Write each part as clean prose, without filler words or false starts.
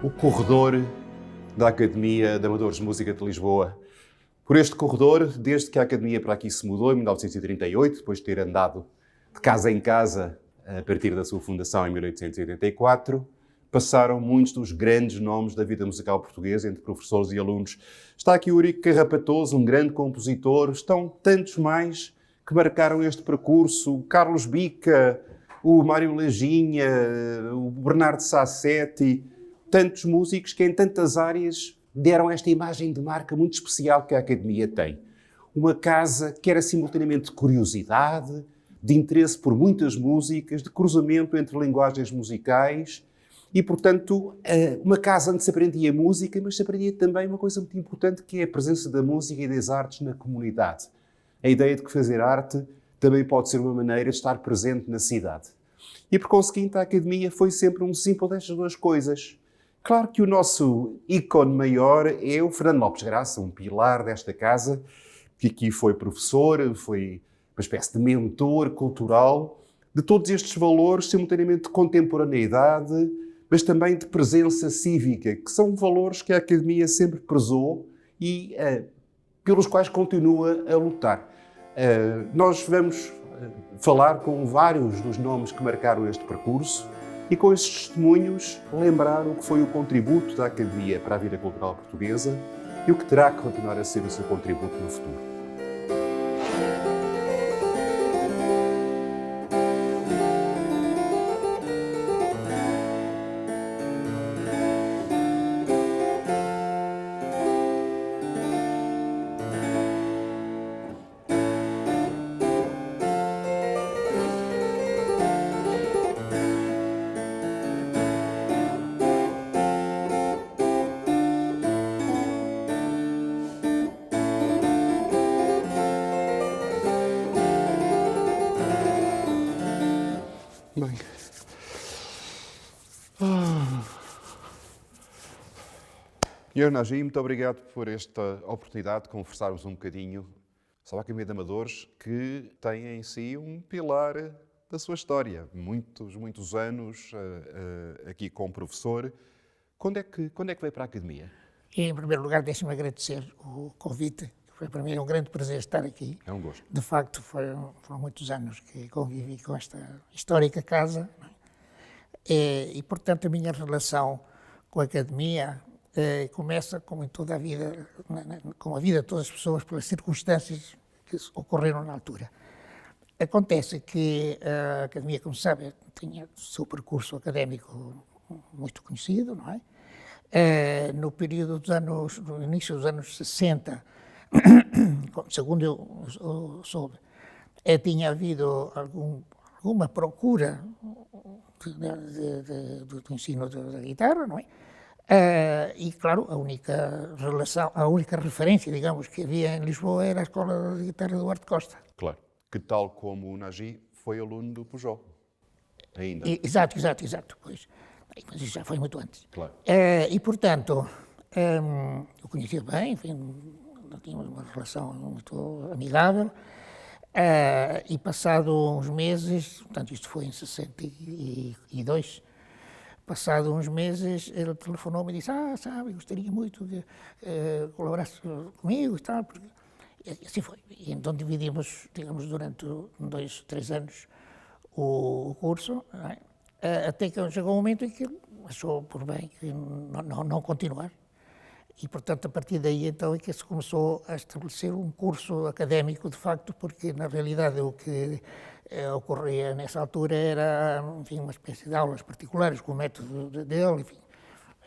o corredor da Academia de Amadores de Música de Lisboa. Por este corredor, desde que a Academia para aqui se mudou, em 1938, depois de ter andado de casa em casa a partir da sua fundação em 1884, passaram muitos dos grandes nomes da vida musical portuguesa, entre professores e alunos. Está aqui o Eurico Carrapatoso, um grande compositor. Estão tantos mais que marcaram este percurso. O Carlos Bica, o Mário Lajinha, o Bernardo Sassetti, tantos músicos que em tantas áreas deram esta imagem de marca muito especial que a Academia tem. Uma casa que era simultaneamente de curiosidade, de interesse por muitas músicas, de cruzamento entre linguagens musicais e, portanto, uma casa onde se aprendia música, mas se aprendia também uma coisa muito importante que é a presença da música e das artes na comunidade. A ideia de que fazer arte também pode ser uma maneira de estar presente na cidade. E, por conseguinte, a Academia foi sempre um símbolo destas duas coisas. Claro que o nosso ícone maior é o Fernando Lopes Graça, um pilar desta casa, que aqui foi professor, foi uma espécie de mentor cultural de todos estes valores, simultaneamente de contemporaneidade, mas também de presença cívica, que são valores que a Academia sempre prezou e pelos quais continua a lutar. Nós vamos falar com vários dos nomes que marcaram este percurso e com estes testemunhos lembrar o que foi o contributo da Academia para a vida cultural portuguesa e o que terá que continuar a ser o seu contributo no futuro. Bem. Senhor Nagy, muito obrigado por esta oportunidade de conversarmos um bocadinho sobre a Academia de Amadores, que tem em si um pilar da sua história. Muitos anos aqui como professor. Quando é que veio para a Academia? Em primeiro lugar, deixe-me agradecer o convite. Foi para mim um grande prazer estar aqui. É um gosto. De facto, foram muitos anos que convivi com esta histórica casa. E, portanto, a minha relação com a Academia começa, como em toda a vida, com a vida de todas as pessoas, pelas circunstâncias que ocorreram na altura. Acontece que a Academia, como sabe, tinha o seu percurso académico muito conhecido, não é? No período no início dos anos 60, segundo eu soube, tinha havido alguma procura do ensino da guitarra, não é? E, claro, a única referência, digamos, que havia em Lisboa era a Escola de Guitarra do Arte Costa. Claro, que tal como o Nagy foi aluno do Pujol, ainda. Exato, pois. Mas isso já foi muito antes. Claro. E, portanto, eu conhecia bem, enfim, tínhamos uma relação muito amigável, e passado uns meses, portanto isto foi em 62, passado uns meses ele telefonou-me e disse, sabe, gostaria muito que colaborasse comigo e tal, porque... E assim foi. E então dividimos, digamos, durante 2, 3 anos o curso, não é? Até que chegou um momento em que ele achou por bem que não continuar. E, portanto, a partir daí, então, é que se começou a estabelecer um curso académico, de facto, porque, na realidade, o que ocorria nessa altura era, enfim, uma espécie de aulas particulares com o método dele, enfim.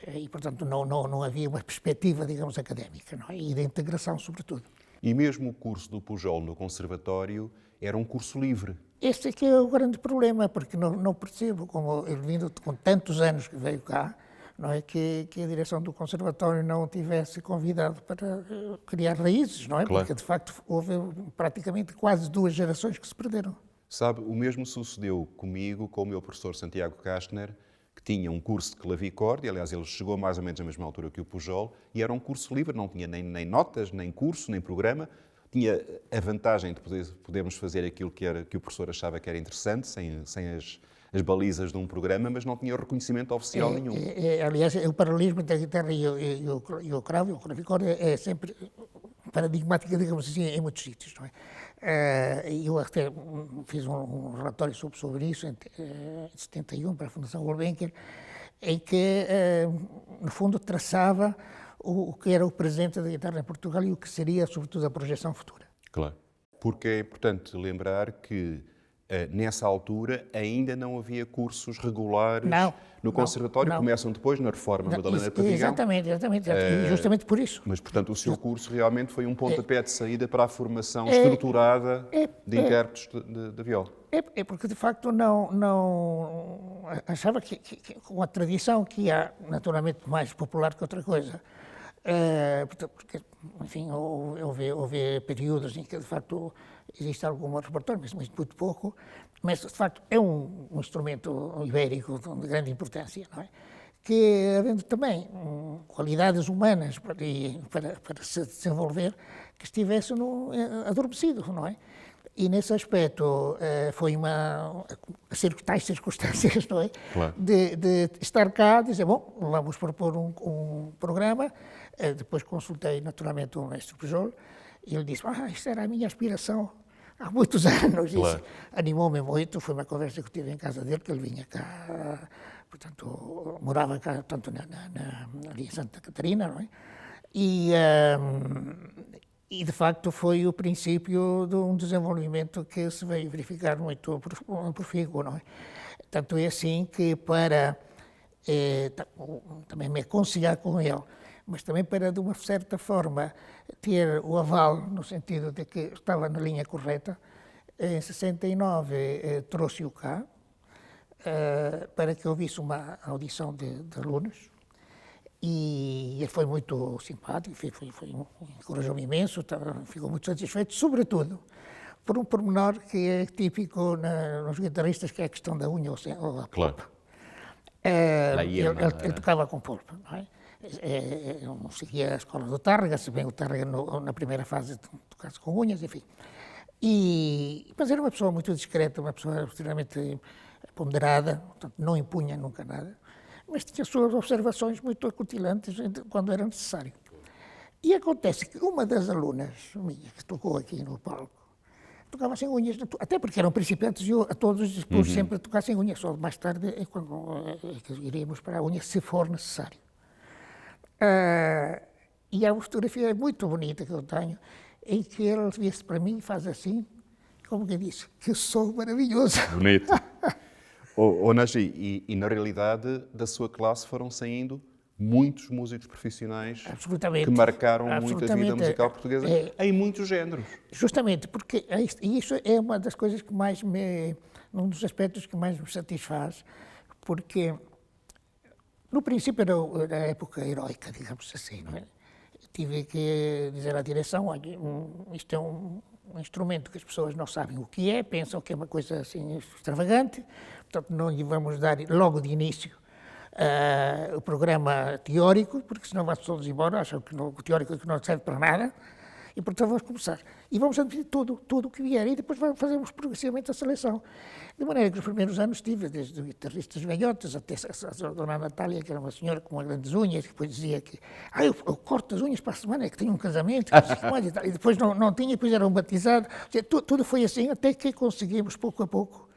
E, portanto, não havia uma perspectiva, digamos, académica, não é? E de integração, sobretudo. E mesmo o curso do Pujol no Conservatório era um curso livre. Este é que é o grande problema, porque não percebo, como ele vindo com tantos anos que veio cá, não é, que a direção do Conservatório não o tivesse convidado para criar raízes, não é? Claro. Porque, de facto, houve praticamente quase 2 gerações que se perderam. Sabe, o mesmo sucedeu comigo, com o meu professor Santiago Kastner, que tinha um curso de clavicorde, aliás, ele chegou mais ou menos na mesma altura que o Pujol, e era um curso livre, não tinha nem notas, nem curso, nem programa, tinha a vantagem de podermos fazer aquilo que o professor achava que era interessante, sem as as balizas de um programa, mas não tinha reconhecimento oficial nenhum. Aliás, o paralelismo entre a guitarra e o cravo, o clavicorde, é sempre paradigmática, digamos assim, em muitos sítios, não é? Eu até fiz um relatório sobre isso em 71 para a Fundação Gulbenkian, em que, no fundo, traçava o que era o presente da guitarra em Portugal e o que seria, sobretudo, a projeção futura. Claro. Porque é importante lembrar que, nessa altura, ainda não havia cursos regulares no Conservatório, começam depois na Reforma Madalena Perdigão. Exatamente, e justamente por isso. Mas, portanto, o seu curso realmente foi um pontapé de saída para a formação estruturada de intérpretes da viola. É porque, de facto, não achava que com a tradição que há, naturalmente, mais popular que outra coisa, porque, enfim, houve períodos em que, de facto, existe algum repertório, mas muito pouco, mas, de facto, é um instrumento ibérico de grande importância, não é? Que, havendo também qualidades humanas para se desenvolver, que estivesse adormecido, não é? E, nesse aspecto, foi tais circunstâncias, não é? Claro. De estar cá, dizer, bom, vamos propor um programa. Depois consultei, naturalmente, o mestre Pujol, e ele disse, isto era a minha aspiração há muitos anos. Claro. Animou-me muito, foi uma conversa que eu tive em casa dele, que ele vinha cá, portanto, morava cá, tanto ali em Santa Catarina, não é? E, de facto, foi o princípio de um desenvolvimento que se veio verificar muito profícuo, não é? Tanto é assim que também me aconselhar com ele, mas também para, de uma certa forma, ter o aval, no sentido de que estava na linha correta, em 69 trouxe-o cá, para que ouvisse uma audição de alunos, e ele foi muito simpático, encorajou-me imenso, ficou muito satisfeito, sobretudo por um pormenor que é típico nos guitarristas, que é a questão da unha ou a polpa. Ele tocava com polpa, não é? Eu seguia a escola do Tárrega, se bem o Tárrega na primeira fase tocasse com unhas, enfim. Mas era uma pessoa muito discreta, uma pessoa extremamente ponderada, portanto não impunha nunca nada, mas tinha suas observações muito acutilantes quando era necessário. E acontece que uma das alunas minha, que tocou aqui no palco, tocava sem unhas, até porque eram principiantes e eu a todos expus sempre a tocar sem unhas, só mais tarde quando iríamos para a unha, se for necessário. E há uma fotografia muito bonita que eu tenho, em que ele vira-se para mim e faz assim, como que disse, que sou maravilhoso. Bonito. Naji, e na realidade da sua classe foram saindo muitos músicos profissionais que marcaram muito a vida musical portuguesa em muitos géneros. Justamente, porque isso é uma das coisas que mais um dos aspectos que mais me satisfaz, porque no princípio era a época heroica, digamos assim, não é? Tive que dizer à direção, olha, isto é um instrumento que as pessoas não sabem o que é, pensam que é uma coisa assim extravagante, portanto não lhe vamos dar logo de início o programa teórico, porque senão vão todos embora, acham que o teórico não serve para nada, e portanto vamos começar. E vamos admitir tudo o que vier, e depois fazemos progressivamente a seleção. De maneira que nos primeiros anos tive, desde guitarristas velhotes até a dona Natália, que era uma senhora com grandes unhas, que depois dizia que eu corto as unhas para a semana, é que tenho um casamento, e depois não tinha, e depois eram batizados. Tudo foi assim, até que conseguimos, pouco a pouco,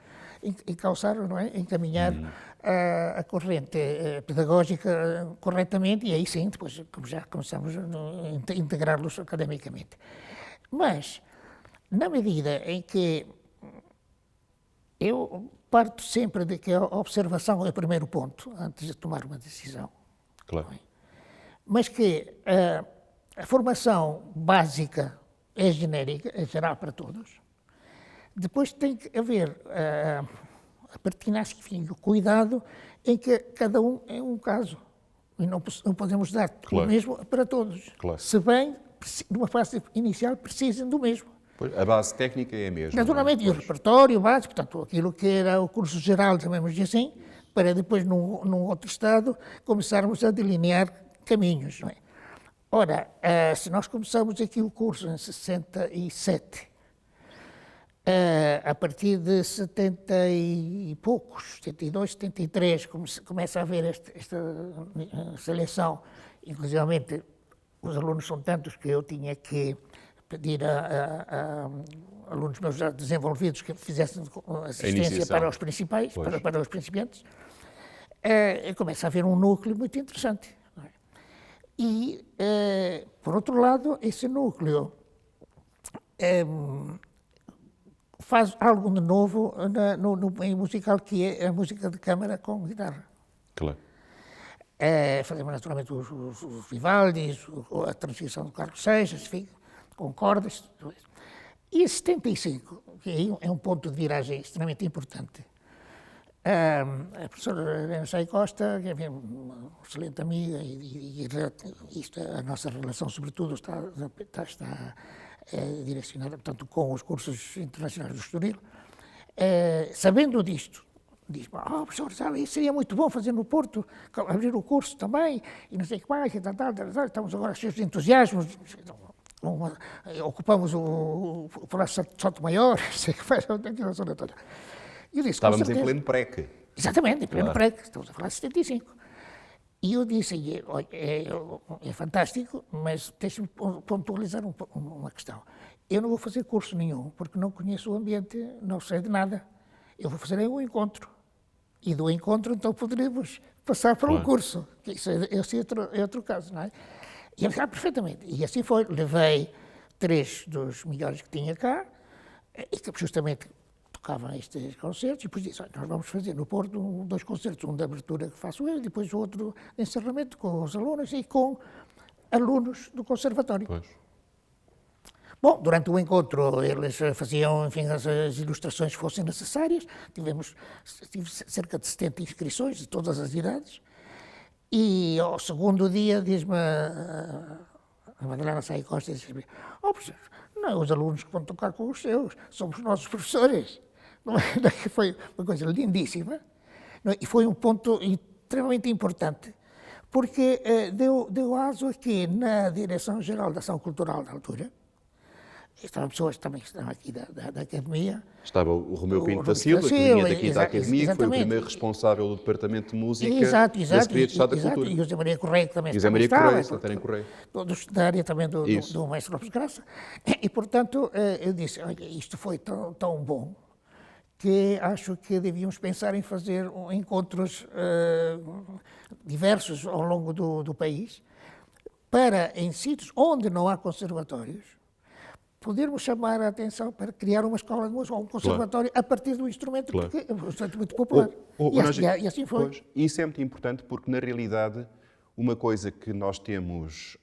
encalçar, não é? Encaminhar a corrente pedagógica corretamente, e aí sim, depois já começamos a integrá-los academicamente. Mas, na medida em que eu parto sempre de que a observação é o primeiro ponto, antes de tomar uma decisão. Claro. Mas que a formação básica é genérica, é geral para todos. Depois tem que haver a pertinaz, enfim, o cuidado em que cada um é um caso. E não podemos dar o mesmo para todos. Claro. Se bem, numa fase inicial, precisem do mesmo. A base técnica é a mesma. Naturalmente, e o repertório básico, portanto, aquilo que era o curso geral, chamemos assim, para depois, num outro estado, começarmos a delinear caminhos, não é? Ora, se nós começamos aqui o curso em 67, A partir de 70 e poucos, 72, 73, começa a haver esta seleção. Inclusivamente, os alunos são tantos que eu tinha que pedir a alunos meus já desenvolvidos que fizessem assistência para os principais, para os principiantes. Começa a haver um núcleo muito interessante. Não é? E, por outro lado, esse núcleo faz algo de novo no meio musical, que é a música de câmara com guitarra. Claro. Fazemos naturalmente os Vivaldis, a transição do Carlos Seixas, enfim, com cordas. Tudo isso. E em 75, que aí é um ponto de viragem extremamente importante, a professora Helena Chay Costa, que é uma excelente amiga, e a nossa relação, sobretudo, está direcionada, portanto, com os cursos internacionais do Estoril. Sabendo disto, diz: professor, sabe, isso seria muito bom fazer no Porto, abrir o curso também, e não sei o que mais, estamos agora cheios de entusiasmos, ocupamos o Palácio de Salto Maior, não sei o que faz, aquela zona toda. Eu disse, estávamos em pleno PREC. Exatamente, em pleno PREC, estamos a falar de 75. E eu disse: olha, é fantástico, mas deixe-me pontualizar uma questão. Eu não vou fazer curso nenhum, porque não conheço o ambiente, não sei de nada. Eu vou fazer um encontro. E do encontro, então, poderemos passar para um curso. Esse é outro caso, não é? E ele sabe perfeitamente. E assim foi. Levei 3 dos melhores que tinha cá, e que justamente tocavam estes concertos, e depois disse: nós vamos fazer no Porto 2 concertos, um de abertura que faço eu, e depois outro de encerramento com os alunos e com alunos do conservatório. Pois. Bom, durante o encontro eles faziam, enfim, as ilustrações que fossem necessárias. Tive cerca de 70 inscrições de todas as idades. E ao segundo dia diz-me a Madalena Chay Costa, diz-me: professor, não é os alunos que vão tocar com os seus, somos os nossos professores. Não é? Foi uma coisa lindíssima. Não é? E foi um ponto extremamente importante, porque deu aso aqui na Direção-Geral da Ação Cultural da altura. Estavam pessoas também que estavam aqui da Academia. Estava o Romeu Pinto da Silva, que vinha daqui da Academia, que foi o primeiro responsável do Departamento de Música da Secretaria de Estado da Cultura. E o José Maria Correia, que também estava. Todos da área também do Maestro Lopes Graça. E, portanto, eu disse: olha, isto foi tão bom que acho que devíamos pensar em fazer encontros diversos ao longo do país, para, em sítios onde não há conservatórios, podermos chamar a atenção para criar uma escola de música ou um conservatório a partir do instrumento, porque é um instrumento muito popular. E assim foi. Pois, isso é muito importante, porque, na realidade, uma coisa que nós temos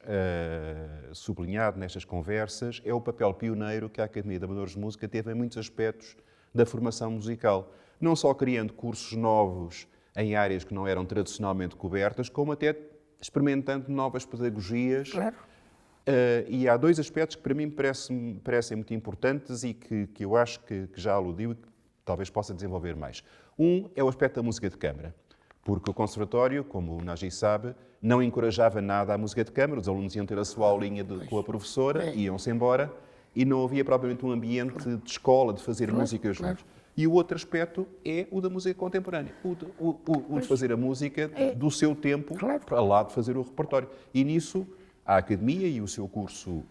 sublinhado nestas conversas é o papel pioneiro que a Academia de Amadores de Música teve em muitos aspectos da formação musical. Não só criando cursos novos em áreas que não eram tradicionalmente cobertas, como até experimentando novas pedagogias. Claro. E há 2 aspectos que para mim parecem muito importantes e que eu acho que já aludiu e que talvez possa desenvolver mais. Um é o aspecto da música de câmara, porque o Conservatório, como o Nagy sabe, não encorajava nada a música de câmara, os alunos iam ter a sua aulinha com a professora, iam-se embora, e não havia propriamente um ambiente de escola, de fazer música juntos. E o outro aspecto é o da música contemporânea, o de fazer a música do seu tempo, para lá de fazer o repertório. E nisso, a Academia e o seu curso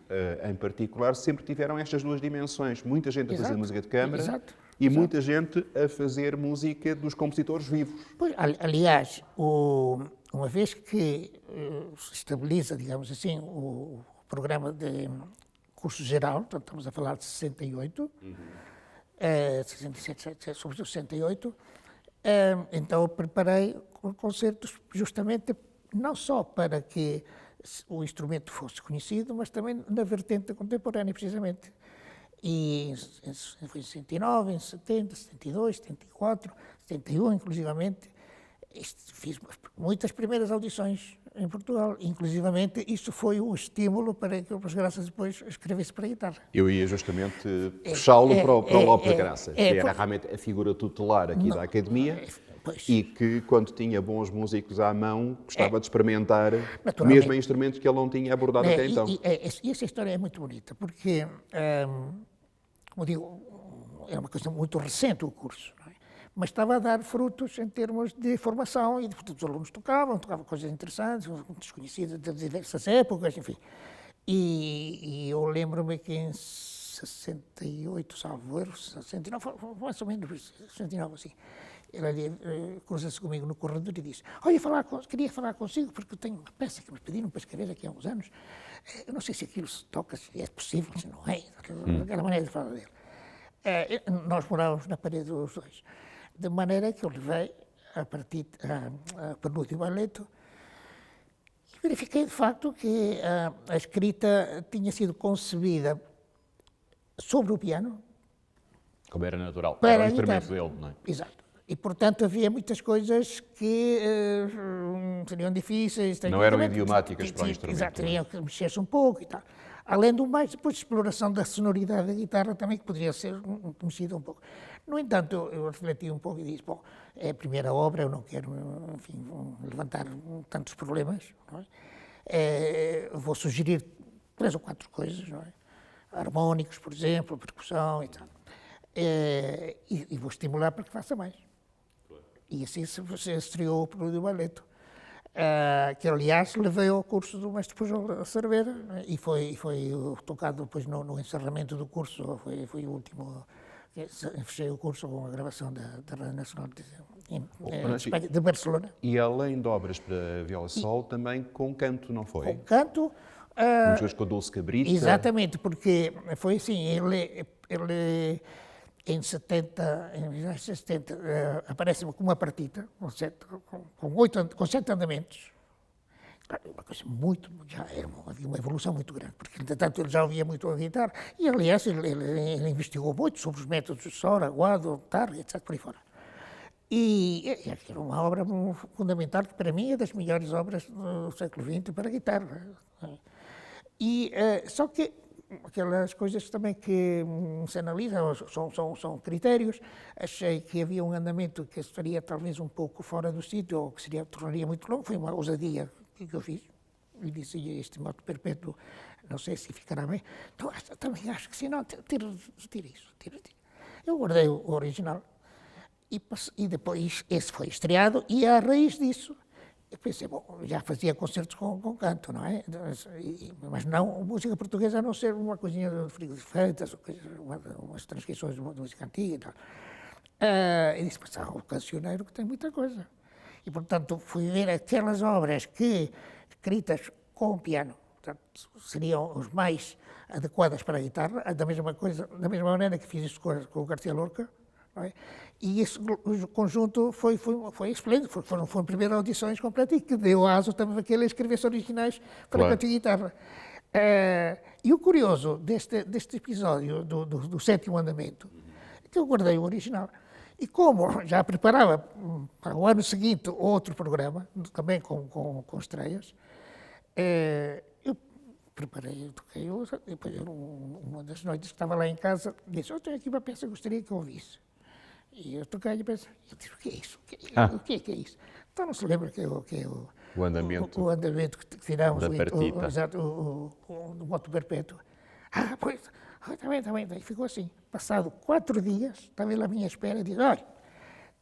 em particular sempre tiveram estas 2 dimensões. Muita gente a fazer música de câmara e muita gente a fazer música dos compositores vivos. Pois, aliás, uma vez que se estabiliza, digamos assim, o programa de curso geral, portanto, estamos a falar de 68, 67, sobretudo 68, então eu preparei concertos justamente não só para que o instrumento fosse conhecido, mas também na vertente contemporânea, precisamente. E foi em 69, em 70, 72, 74, 71, inclusivamente. Fiz muitas primeiras audições em Portugal. Inclusivamente, isso foi um estímulo para que o Lopes Graças depois escrevesse para a guitarra. Eu ia justamente puxá-lo para o Lopes Graças, que era realmente a figura tutelar aqui da Academia. E que, quando tinha bons músicos à mão, gostava de experimentar, mesmo em instrumentos que ele não tinha abordado até então. E essa história é muito bonita, porque, como digo, era uma coisa muito recente o curso, não é? Mas estava a dar frutos em termos de formação e, portanto, os alunos tocavam coisas interessantes, desconhecidas de diversas épocas, enfim. E eu lembro-me que em 68, salvo erro, 69, mais ou menos, 69, assim, ele ali cruza-se comigo no corredor e disse: olha, queria falar consigo porque eu tenho uma peça que me pediram para escrever aqui há uns anos. Eu não sei se aquilo se toca, se é possível, se não é, aquela maneira de falar dele. Nós morávamos na parede dos dois, de maneira que eu levei a penúltimo baleto e verifiquei de facto que a escrita tinha sido concebida sobre o piano. Como era natural, Para era o a instrumento guitarra. dele, não é? Exato. E, portanto, havia muitas coisas que seriam difíceis. Não eram idiomáticas para o instrumento. Exato, teriam que mexer-se um pouco e tal. Além do mais, depois de exploração da sonoridade da guitarra também, que poderia ser mexida um pouco. No entanto, eu refleti um pouco e disse, bom, é a primeira obra, eu não quero, enfim, levantar tantos problemas, não é? Vou sugerir 3 ou 4 coisas, não é? Harmónicos, por exemplo, percussão e tal. E vou estimular para que faça mais. E assim se estreou o Preludio Baleto, que aliás levei ao curso do mestre Pujol Cerveira, e foi tocado depois no encerramento do curso, foi o último, fechei o curso com a gravação da Rádio Nacional de Barcelona. E além de obras para viola sol, também com canto, não foi? Com canto. Muitas vezes com a Dulce Cabrita. Exatamente, porque foi assim, ele em 70, aparece-me com uma partita, com 7 andamentos. Uma coisa havia uma evolução muito grande, porque, entretanto, ele já ouvia muito a guitarra, e, aliás, ele investigou muito sobre os métodos de sol, aguado, tarde, etc., por aí fora. E era uma obra fundamental, que para mim é das melhores obras do século XX para guitarra. Só que aquelas coisas também que se analisam são critérios. Achei que havia um andamento que estaria talvez um pouco fora do sítio, ou que tornaria muito longo. Foi uma ousadia que eu fiz. E disse, este moto perpétuo, não sei se ficará bem. Então, também acho que sim, não, tira isso. Eu guardei o original e depois esse foi estreado, e à raiz disso eu pensei, bom, já fazia concertos com canto, não é? Mas não música portuguesa, a não ser uma coisinha de Frigo de Freitas, umas transcrições de música antiga e tal. E disse, mas há um cancioneiro que tem muita coisa. E, portanto, fui ver aquelas obras que, escritas com piano, portanto, seriam os mais adequadas para a guitarra, da mesma maneira que fiz isso com o García Lorca, não é? E esse conjunto foi esplêndido, foram primeiras audições completas e que deu aso também àquele escrever originais para canto e guitarra. E o curioso deste episódio do sétimo andamento é que eu guardei o original. E como já preparava para o ano seguinte outro programa, também com estreias, eu preparei, toquei, e depois uma das noites que estava lá em casa, disse, eu tenho aqui uma peça que gostaria que eu ouvisse. E eu toquei e pensei, o que é isso? O que é isso? Então não se lembra que é o andamento. O andamento que tiramos da partita. do moto perpétuo. Pois, está bem. E ficou assim. Passado 4 dias, estava ele à minha espera e disse, olha,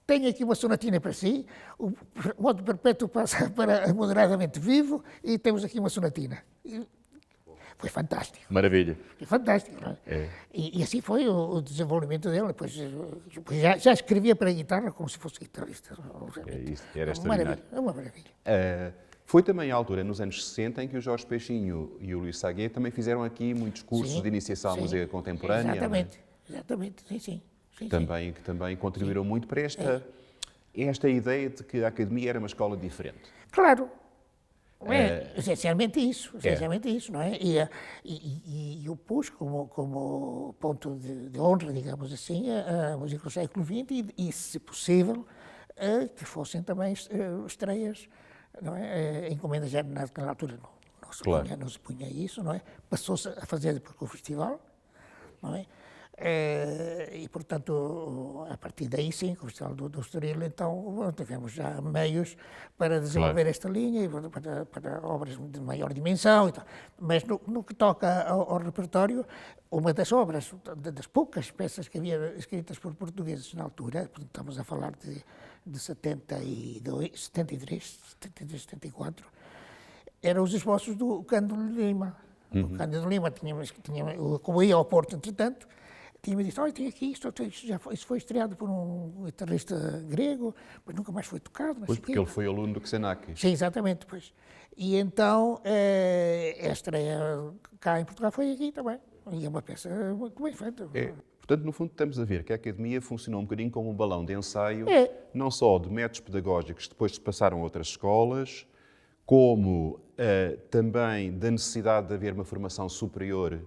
tenho aqui uma sonatina para si, o moto perpétuo passa para moderadamente vivo e temos aqui uma sonatina. Foi fantástico. Maravilha. Foi fantástico, não é? E assim foi o desenvolvimento dele. Depois já escrevia para a guitarra como se fosse guitarrista. Isso, era extraordinário. É uma maravilha. Foi também a altura, nos anos 60, em que o Jorge Peixinho e o Luís Saguet também fizeram aqui muitos cursos de iniciação à música contemporânea. Exatamente, sim. Que também contribuíram muito para esta ideia de que a Academia era uma escola diferente. Claro. Essencialmente isso, não é? E eu pus como ponto de honra, digamos assim, a música do século XX e, se possível, que fossem também estreias, não é? Encomendas já naquela altura não se punha isso, não é? Passou-se a fazer depois com o festival, não é? E, portanto, a partir daí, sim, com o Festival do Estoril, então, tivemos já meios para desenvolver esta linha, para obras de maior dimensão e tal. Mas no que toca ao repertório, uma das obras, das poucas peças que havia escritas por portugueses na altura, estamos a falar de 73, 74, eram os esboços do Cândido Lima. O Cândido Lima como ia ao Porto, entretanto, tinha-me dito, olha, tem aqui isto foi estreado por um guitarrista grego, mas nunca mais foi tocado. Pois, porque ele foi aluno do Xenakis. Sim, exatamente, pois. E então, a estreia cá em Portugal foi aqui também. E é uma peça muito bem feita. Portanto, no fundo, estamos a ver que a Academia funcionou um bocadinho como um balão de ensaio, não só de métodos pedagógicos que depois se passaram a outras escolas, como também da necessidade de haver uma formação superior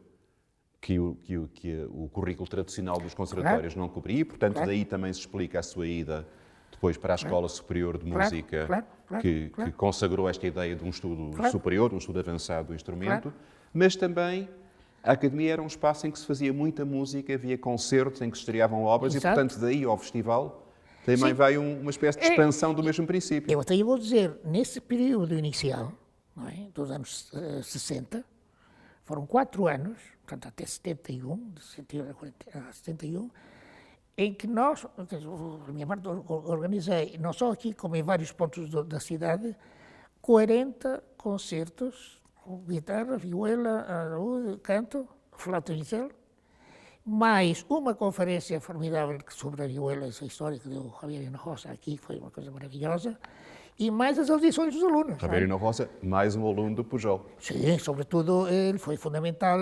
que o currículo tradicional dos conservatórios não cobria, portanto, daí também se explica a sua ida depois para a Escola Superior de Música, que consagrou esta ideia de um estudo superior, um estudo avançado do instrumento, mas também a Academia era um espaço em que se fazia muita música, havia concertos em que se estreavam obras e, portanto, daí ao festival também vai uma espécie de expansão do mesmo princípio. Eu até vou dizer, nesse período inicial, não é, dos anos 60, foram 4 anos, portanto até 71, de 71, em que nós, a minha parte, organizei, não só aqui, como em vários pontos da cidade, 40 concertos, com guitarra, vihuela, alaúde, canto, flauta Giselle, mais uma conferência formidável sobre a vihuela, essa história que deu o Javier Hinojosa aqui, que foi uma coisa maravilhosa, e mais as audições dos alunos. Javier Hinojosa, mais um aluno do Pujol. Sim, sobretudo ele foi fundamental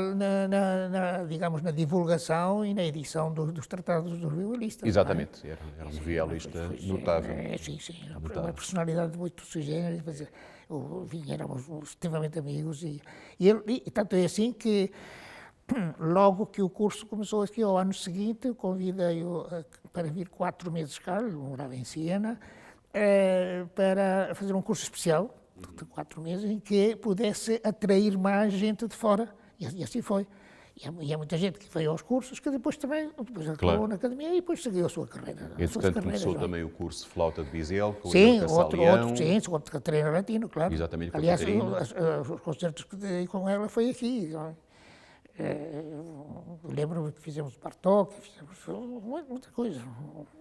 digamos, na divulgação e na edição dos tratados dos violinistas. Exatamente, era um violista notável. Sim, uma personalidade muito sui generis, éramos extremamente amigos e tanto é assim que logo que o curso começou aqui ao ano seguinte, eu convidei-o para vir 4 meses cá, ele morava em Siena, para fazer um curso especial, de 4 meses, em que pudesse atrair mais gente de fora. E assim foi. E há muita gente que veio aos cursos, que depois acabou na academia e depois seguiu a sua carreira. E, portanto, começou também o curso de flauta de Bisel, com sim, o outro treino latino, claro. Exatamente, com aliás, os concertos que dei com ela foi aqui. Lembro-me que fizemos Bartók, fizemos muita coisa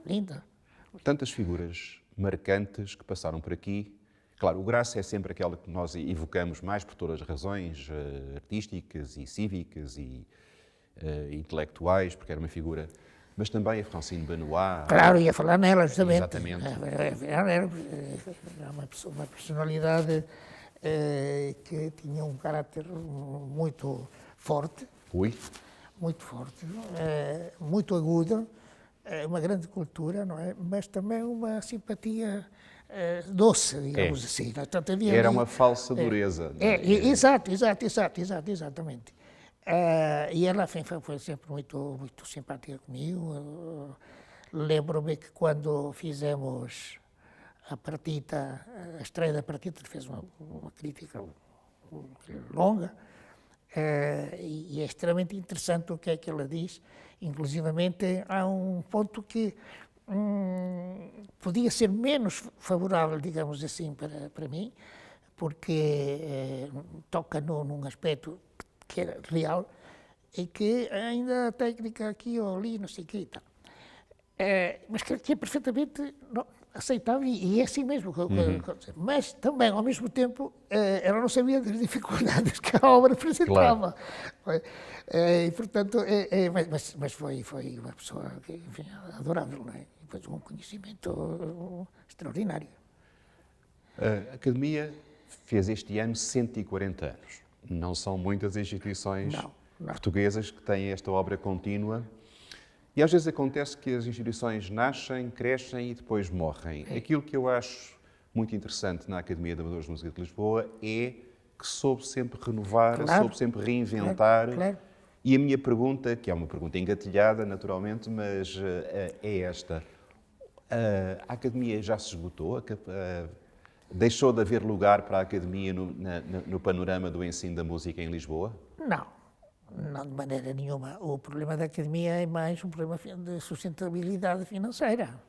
linda. Tantas figuras marcantes que passaram por aqui. Claro, o Graça é sempre aquela que nós evocamos mais por todas as razões artísticas e cívicas e intelectuais, porque era uma figura, mas também a Francine Benoit. Claro, ia falar nela, justamente. Exatamente. Era uma personalidade que tinha um caráter muito forte. Muito forte, muito aguda, uma grande cultura, não é? Mas também uma simpatia doce, digamos assim. Portanto, era uma falsa dureza. Exatamente. E ela foi sempre muito simpática comigo. Lembro-me que quando fizemos a estreia da partita, fez uma crítica longa, e é extremamente interessante o que é que ela diz. Inclusivamente, há um ponto que podia ser menos favorável, digamos assim, para mim, porque toca num aspecto que era real e que ainda a técnica aqui ou ali, não sei o quê e tal. Mas que é perfeitamente aceitável e é assim mesmo. Mas também, ao mesmo tempo, ela não sabia das dificuldades que a obra apresentava. Claro. E, portanto, mas foi uma pessoa que, enfim, adorável, não é? E depois um conhecimento extraordinário. A Academia fez este ano 140 anos. Não são muitas instituições portuguesas que têm esta obra contínua. E às vezes acontece que as instituições nascem, crescem e depois morrem. Aquilo que eu acho muito interessante na Academia de Amadores de Música de Lisboa é que soube sempre renovar, soube sempre reinventar. Claro. E a minha pergunta, que é uma pergunta engatilhada naturalmente, mas é esta. A Academia já se esgotou? Deixou de haver lugar para a Academia no panorama do ensino da música em Lisboa? Não, de maneira nenhuma. O problema da academia é mais um problema de sustentabilidade financeira.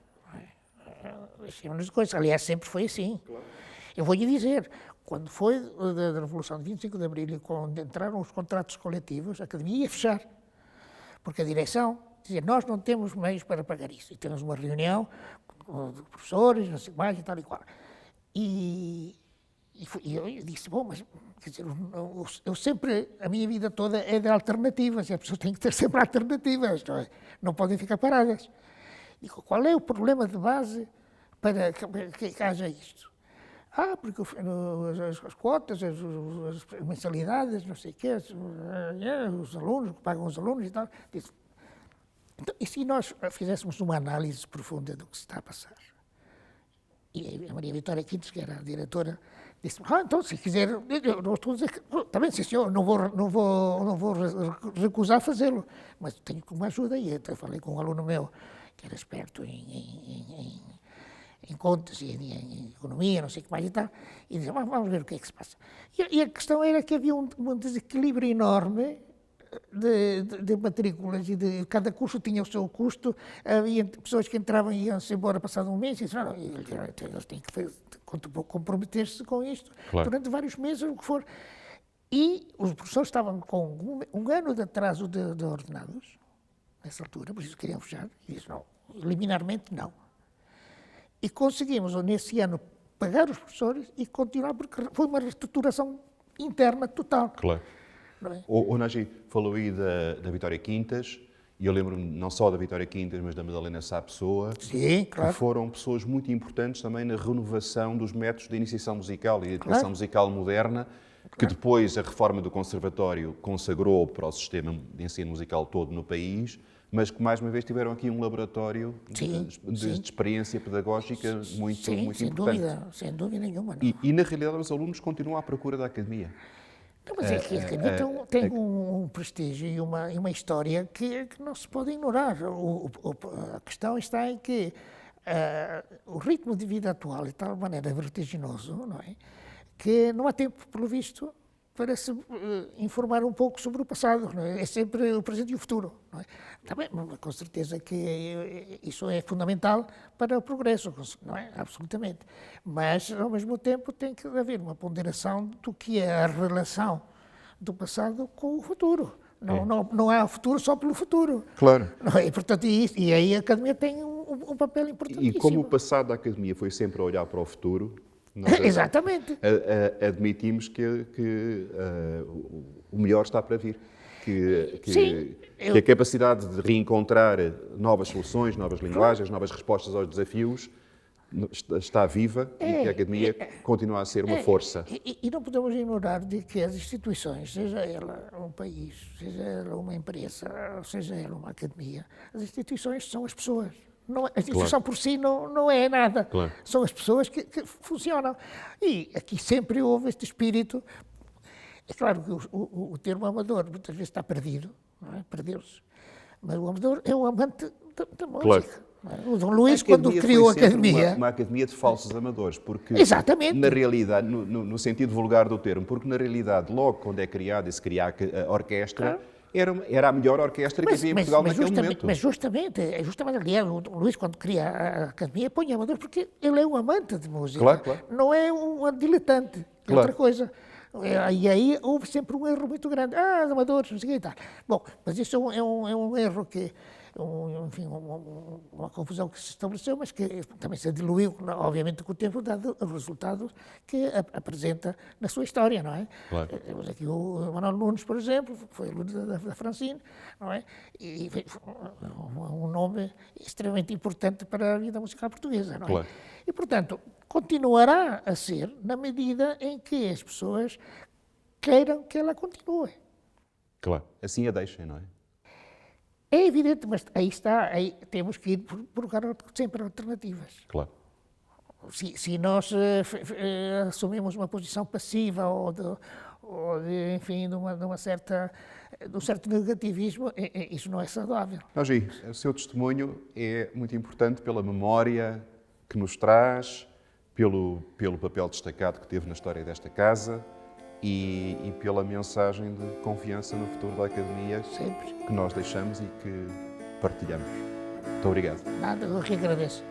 Deixemos de coisas. Aliás, sempre foi assim. Claro. Eu vou-lhe dizer, quando foi da Revolução de 25 de Abril e quando entraram os contratos coletivos, a academia ia fechar. Porque a direção dizia, nós não temos meios para pagar isso. E temos uma reunião com professores, não sei mais e tal e qual. E eu disse, bom, mas quer dizer, eu sempre, a minha vida toda é de alternativas, e as pessoas têm que ter sempre alternativas, não podem ficar paradas. Digo, qual é o problema de base para que haja isto? Porque as quotas, as mensalidades, não sei o quê, os alunos, que pagam os alunos e tal. Disse, então, e se nós fizéssemos uma análise profunda do que se está a passar? E a Maria Vitória Quintos, que era a diretora, disse, então, se quiser, eu não estou a dizer que, também, sim, senhor, não vou recusar fazê-lo, mas tenho que uma ajuda. E eu falei com um aluno meu, que era esperto em contas e em economia, não sei o que mais e tal, e dizia, vamos ver o que é que se passa. E a questão era que havia um desequilíbrio enorme de matrículas, e cada curso tinha o seu custo. Havia pessoas que entravam e iam-se embora passado um mês, e diziam, eles têm que comprometer-se com isto, claro, durante vários meses, o que for. E os professores estavam com um ano de atraso de ordenados, nessa altura, por isso queriam fechar, e disse, não, liminarmente não. E conseguimos, nesse ano, pagar os professores e continuar, porque foi uma reestruturação interna total. Claro. É? O Nagy falou aí da Vitória Quintas, e eu lembro-me não só da Vitória Quintas, mas da Madalena Sá Pessoa, sim, claro, que foram pessoas muito importantes também na renovação dos métodos de iniciação musical e de educação, claro, musical moderna, que depois a reforma do Conservatório consagrou para o sistema de ensino musical todo no país, mas que mais uma vez tiveram aqui um laboratório de experiência pedagógica muito importante. Sem dúvida nenhuma. Não. E na realidade os alunos continuam à procura da academia. Não, mas é que a academia tem um prestígio e uma história que não se pode ignorar. A questão está em que o ritmo de vida atual é de tal maneira vertiginoso, não é? Que não há tempo, pelo visto, para se informar um pouco sobre o passado. Não é? É sempre o presente e o futuro. Não é? Também, com certeza que isso é fundamental para o progresso, não é? Absolutamente. Mas, ao mesmo tempo, tem que haver uma ponderação do que é a relação do passado com o futuro. Não há futuro só pelo futuro. Claro. Não é? E, portanto, e aí a academia tem um papel importantíssimo. E como o passado da academia foi sempre a olhar para o futuro, nós exatamente, admitimos que o melhor está para vir. Que a capacidade de reencontrar novas soluções, novas linguagens, novas respostas aos desafios está viva e que a academia continua a ser uma força. E não podemos ignorar de que as instituições, seja ela um país, seja ela uma empresa, seja ela uma academia, as instituições são as pessoas. A instituição, claro, por si não é nada. Claro. São as pessoas que funcionam. E aqui sempre houve este espírito. É claro que o termo amador muitas vezes está perdido, não é? Perdeu-se. Mas o amador é um amante da música. Claro. O Dom Luís, quando criou a academia... Uma academia de falsos amadores, porque... Exatamente. Na realidade, no sentido vulgar do termo, porque na realidade, logo quando é criada e se cria a orquestra... Claro. Era a melhor orquestra que havia em Portugal naquele momento. Mas justamente, aliás, o Luís, quando cria a academia, põe amador porque ele é um amante de música. Claro, claro. Não é um diletante, é outra coisa. E aí houve sempre um erro muito grande. Amadores, não sei o que e tal. Bom, mas isso é um erro que... enfim, uma confusão que se estabeleceu, mas que também se diluiu, obviamente, com o tempo, dado os resultados que apresenta na sua história, não é? Claro. Temos aqui o Manuel Nunes, por exemplo, que foi aluno da Francine, não é? E um nome extremamente importante para a vida musical portuguesa, não é? Claro. E, portanto, continuará a ser na medida em que as pessoas queiram que ela continue. Claro, assim a deixem, não é? É evidente, mas aí temos que ir procurar sempre alternativas. Claro. Se nós assumimos uma posição passiva ou enfim, de um certo negativismo, isso não é saudável. Nagy, o seu testemunho é muito importante pela memória que nos traz, pelo papel destacado que teve na história desta casa e pela mensagem de confiança no futuro da Academia Sempre. que nós deixamos e que partilhamos. Muito obrigado. Nada, eu que agradeço.